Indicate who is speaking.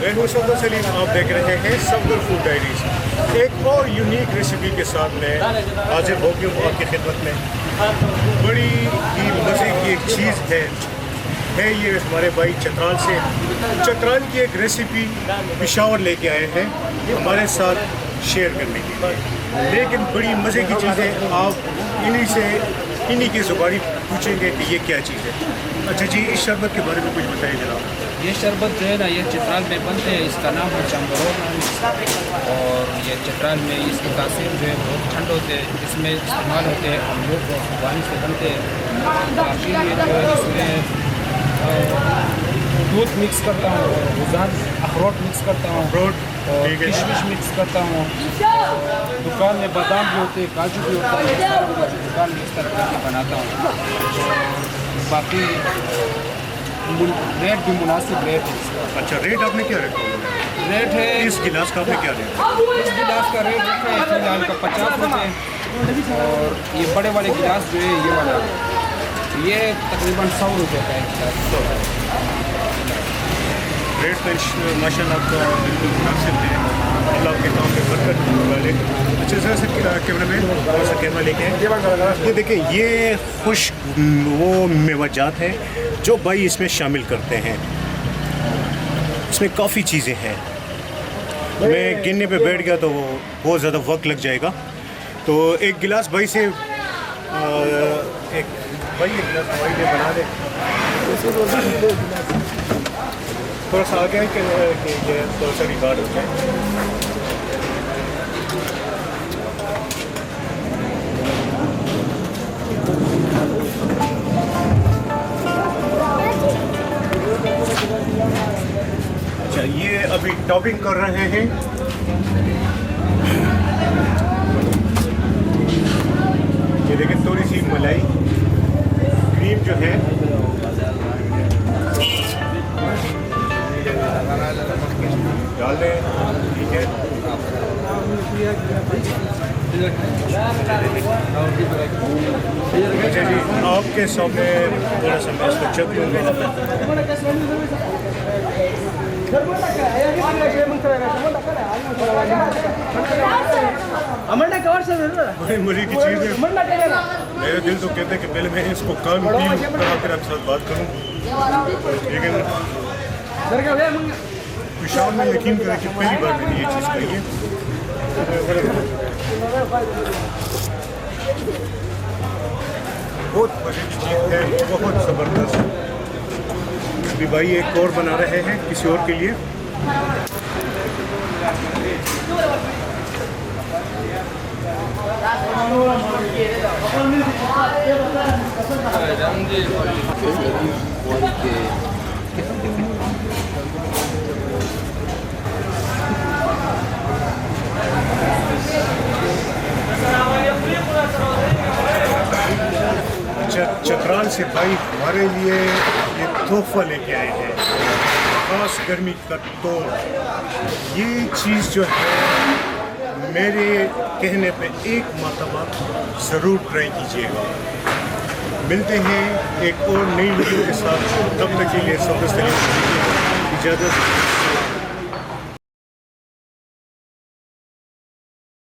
Speaker 1: मैं हूं सफदर सलीम, आप देख रहे हैं सफदर फूड डायरीज। एक और यूनिक रेसिपी के साथ मैं हाजिर हो गया हूँ आपकी खिदमत में। बड़ी ही मज़े की एक चीज़ है ये हमारे भाई चतराल से। चतराल की एक रेसिपी पेशावर लेके आए हैं हमारे साथ शेयर करने के लिए। लेकिन बड़ी मज़े की चीज़ है, आप इन्हीं की ज़ुबानी पूछेंगे कि ये क्या चीज़ है। अच्छा जी, इस शरबत के बारे में कुछ बताइए जनाब।
Speaker 2: ये शरबत जो है ना, ये चतराल में बनते हैं। इसका नाम है चंबरोर। और ये चतराल में इसकी तासीर जो है बहुत ठंड होते हैं, इसमें इस्तेमाल होते हैं। अमरूद और खुबानी से बनते हैं। बाकी ये जो है इसमें दूध मिक्स करता हूँ, रुझान अखरोट मिक्स करता हूँ, और किशमिश मिक्स करता हूँ। दुकान में बादाम भी होते हैं, काजू भी होता है, दुकान में इस तरह की बनाता हूँ। बाकी रेट भी मुनासिब रेट है इसका।
Speaker 1: अच्छा, रेट आपने क्या रखा
Speaker 2: रेट है?
Speaker 1: इस गिलास का आपने क्या रेट?
Speaker 2: इस गिलास का रेट रखा है फिलहाल का 50 रुपये। और ये बड़े वाले गिलास जो है ये वाला, ये तकरीबन 100 रुपये का एक गिलास।
Speaker 1: रेट तो माशाल्लाह आपका बिल्कुल मुनासिब है। अल्लाह आपके काम में बरकत वाले। अच्छा सर, कैमरा मैन और सा कैमरा लेके हैं। ये देखिए, ये खुश वो मेवाजात हैं जो भाई इसमें शामिल करते हैं। इसमें काफ़ी चीज़ें हैं, मैं गिनने पे बैठ गया तो वो बहुत ज़्यादा वक्त लग जाएगा। तो एक गिलास भाई से एक गिलास भाई ने बना दे। थोड़ा सा आगे है कि ये थोड़ा सा रिकॉर्ड हो जाए। अच्छा, ये अभी टॉपिंग कर रहे हैं। ये देखिए, थोड़ी सी मलाई क्रीम जो है डाल दें, ठीक है। अच्छा जी, आपके सामने थोड़ा सा मैं इसको चेक करूँगा। बड़ी मज़े की चीज़ है। मेरे दिल तो कहते हैं कि पहले मैं इसको काम पी लूँ, फिर आपके साथ बात करूँ। लेकिन पेशावर में यकीन करें कि पहली बार मैंने ये चीज़ खाई है। बहुत मज़े की चीज़ है, बहुत ज़बरदस्त। अभी भाई एक और बना रहे हैं किसी और के लिए। चतराल से भाई हमारे लिए ये तोहफा लेके आए हैं, खास गर्मी का तोड़। ये चीज़ जो है मेरे कहने पे एक मरतबा ज़रूर ट्राई कीजिएगा। मिलते हैं एक और नई वीडियो के साथ, तब तक के लिए सफदर सलीम इजाज़त।